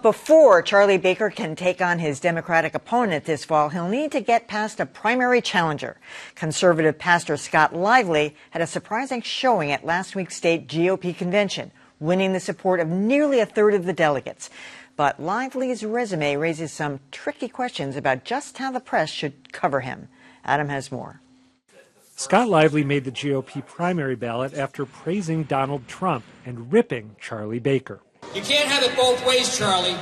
Before Charlie Baker can take on his Democratic opponent this fall, he'll need to get past a primary challenger. Conservative pastor Scott Lively had a surprising showing at last week's state GOP convention, winning the support of nearly a third of the delegates. But Lively's resume raises some tricky questions about just how the press should cover him. Adam has more. Scott Lively made the GOP primary ballot after praising Donald Trump and ripping Charlie Baker. You can't have it both ways, Charlie.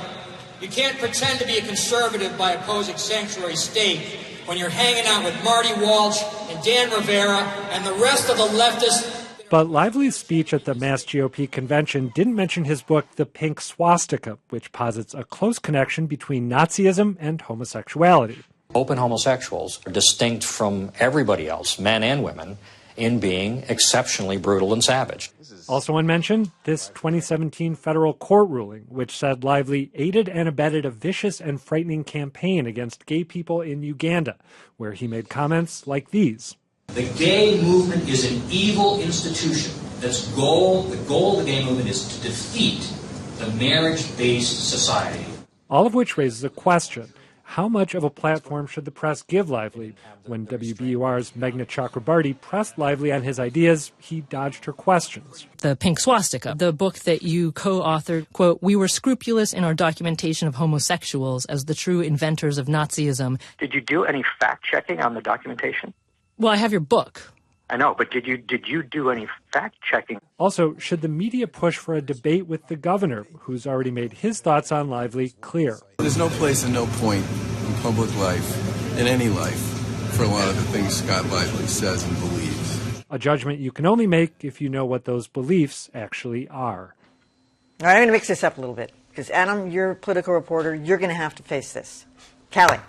You can't pretend to be a conservative by opposing sanctuary state when you're hanging out with Marty Walsh and Dan Rivera and the rest of the leftists. But Lively's speech at the Mass GOP convention didn't mention his book, The Pink Swastika, which posits a close connection between Nazism and homosexuality. Open homosexuals are distinct from everybody else, men and women, in being exceptionally brutal and savage. Also unmentioned, this 2017 federal court ruling, which said Lively aided and abetted a vicious and frightening campaign against gay people in Uganda, where he made comments like these. The gay movement is an evil institution. The goal of the gay movement is to defeat the marriage-based society. All of which raises a question. How much of a platform should the press give Lively? When WBUR's Meghna Chakrabarti pressed Lively on his ideas, he dodged her questions. The Pink Swastika, the book that you co-authored, quote, "We were scrupulous in our documentation of homosexuals as the true inventors of Nazism." Did you do any fact-checking on the documentation? Well, I have your book. I know, but did you do any fact-checking? Also, should the media push for a debate with the governor, who's already made his thoughts on Lively clear? There's no place and no point in public life, in any life, for a lot of the things Scott Lively says and believes. A judgment you can only make if you know what those beliefs actually are. All right, I'm going to mix this up a little bit, because Adam, you're a political reporter. You're going to have to face this. Callie,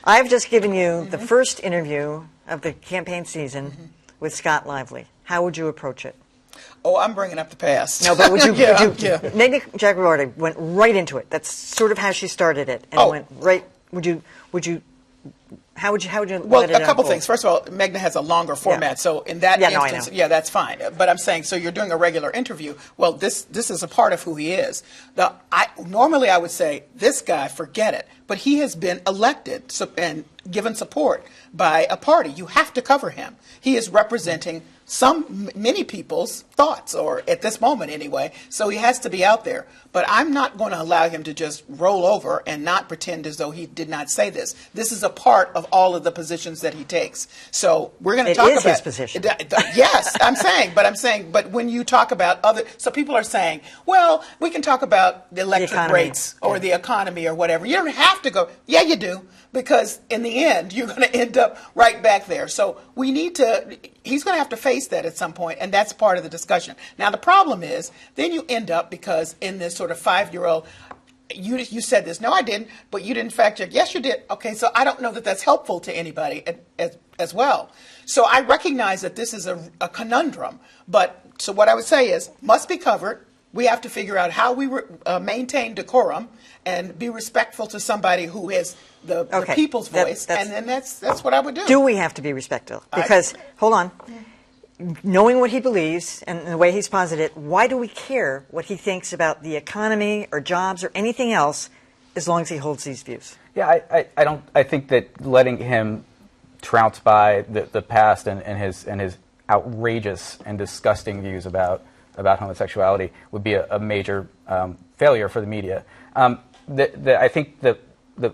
I've just given you the first interview of the campaign season with Scott Lively. How would you approach it? Oh, I'm bringing up the past. No, but would you? Yeah. Meghna Chakrabarti went right into it. That's sort of how she started it, and went right. Would you? How would you? Well, let it a couple unfold? things. First of all, Meghna has a longer format, so in that instance, that's fine. But I'm saying, so you're doing a regular interview. Well, this is a part of who he is. Normally I would say, this guy, forget it. But he has been elected and given support by a party. You have to cover him. He is representing many people's thoughts, or at this moment anyway, so he has to be out there. But I'm not going to allow him to just roll over and not pretend as though he did not say this. This is a part of all of the positions that he takes. So we're going to talk about... It is his position. Yes, but when you talk about so people are saying, well, we can talk about the electric rates or the economy or whatever. You don't have to go, yeah, you do, because in the end, you're going to end up right back there. So he's going to have to face that at some point, and that's part of the discussion. Now, the problem is, then you end up, because in this sort of 5-year-old, you said this. No, I didn't, but you didn't fact check. Yes, you did. Okay, so I don't know that that's helpful to anybody as well. So I recognize that this is a conundrum, so what I would say is, must be covered. We have to figure out how we maintain decorum and be respectful to somebody who is the people's voice, and then that's what I would do. Do we have to be respectful? Because, hold on, knowing what he believes and the way he's posited, why do we care what he thinks about the economy or jobs or anything else as long as he holds these views? Yeah, I think that letting him trounce by the past and his outrageous and disgusting views about homosexuality would be a major failure for the media. I think that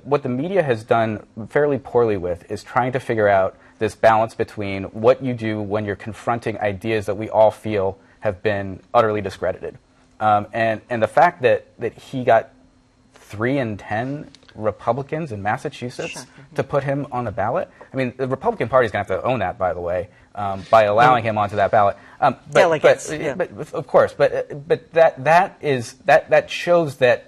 what the media has done fairly poorly with is trying to figure out this balance between what you do when you're confronting ideas that we all feel have been utterly discredited. And the fact that he got 3 in 10 Republicans in Massachusetts to put him on the ballot. I mean, the Republican Party is going to have to own that, by the way, by allowing him onto that ballot. Delegates, but of course, but that shows that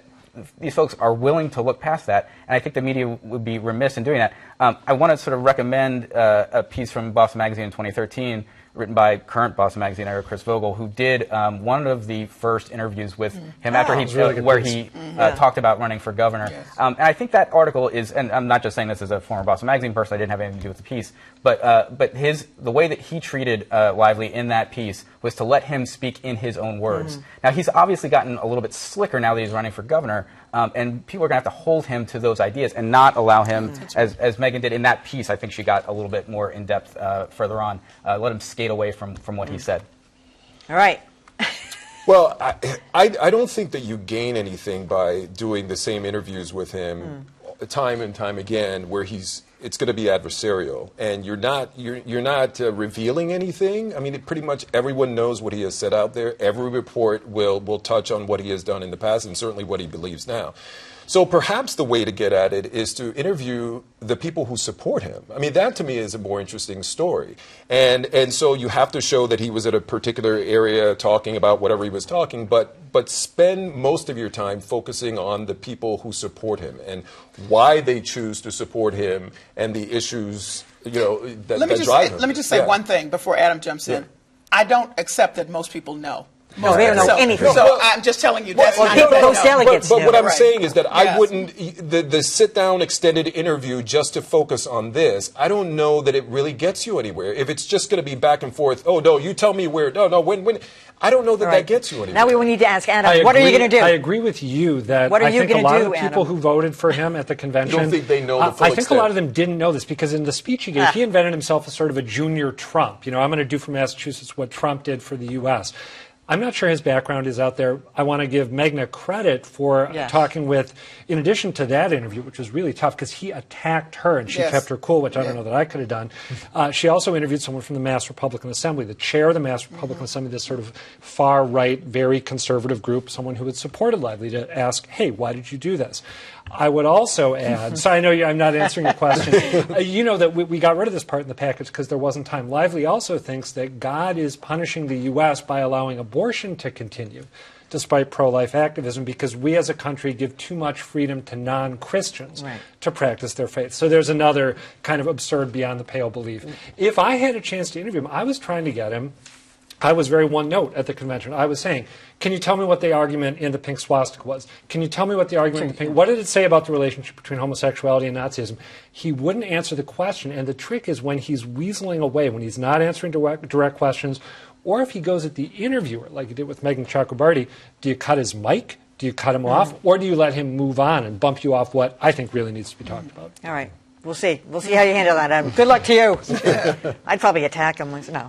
these folks are willing to look past that, and I think the media would be remiss in doing that. I want to sort of recommend a piece from Boston Magazine in 2013, written by current Boston Magazine editor Chris Vogel, who did one of the first interviews with him after he talked about running for governor. Yes. And I think that article is, and I'm not just saying this as a former Boston Magazine person, I didn't have anything to do with the piece, but the way that he treated Lively in that piece was to let him speak in his own words. Now, he's obviously gotten a little bit slicker now that he's running for governor, and people are going to have to hold him to those ideas and not allow him, as Megan did in that piece. I think she got a little bit more in depth further on. Let him skate away from what he said. All right. Well, I don't think that you gain anything by doing the same interviews with him time and time again, where it's going to be adversarial, and you're not revealing anything. I mean, pretty much everyone knows what he has said out there. Every report will touch on what he has done in the past, and certainly what he believes now. So perhaps the way to get at it is to interview the people who support him. I mean, that to me is a more interesting story. And so you have to show that he was at a particular area talking about whatever he was talking, but spend most of your time focusing on the people who support him and why they choose to support him and the issues, that drive him. Let me just say one thing before Adam jumps in. I don't accept that most people know. No, they don't know anything. So I'm just telling you that's not those delegates. But what I'm saying is that I wouldn't the sit-down extended interview just to focus on this. I don't know that it really gets you anywhere. If it's just going to be back and forth. Oh no, you tell me where. No, when. I don't know that that gets you anywhere. Now we need to ask Adam. What are you going to do? I agree with you that I think a lot of the people who voted for him at the convention. You don't think they know the full I think extent. a lot of them didn't know this because in the speech he gave, he invented himself as sort of a junior Trump. I'm going to do for Massachusetts what Trump did for the U.S. I'm not sure his background is out there. I want to give Meghna credit for talking with, in addition to that interview, which was really tough because he attacked her and she kept her cool, which I don't know that I could have done. She also interviewed someone from the Mass Republican Assembly, the chair of the Mass Republican Assembly, this sort of far-right, very conservative group, someone who had supported Lively, to ask, hey, why did you do this? I would also add, so I know I'm not answering your question, that we got rid of this part in the package because there wasn't time. Lively also thinks that God is punishing the U.S. by allowing abortion to continue, despite pro-life activism, because we as a country give too much freedom to non-Christians to practice their faith. So there's another kind of absurd, beyond the pale belief. If I had a chance to interview him, I was trying to get him. I was very one note at the convention. I was saying, can you tell me what the argument in the pink swastika was? Can you tell me what the argument in the pink... What did it say about the relationship between homosexuality and Nazism? He wouldn't answer the question, and the trick is when he's weaseling away, when he's not answering direct questions, or if he goes at the interviewer, like he did with Megan Chakrabarty, do you cut his mic? Do you cut him off? Or do you let him move on and bump you off what I think really needs to be talked about? All right. We'll see. We'll see how you handle that, Adam. Good luck to you. I'd probably attack him. No.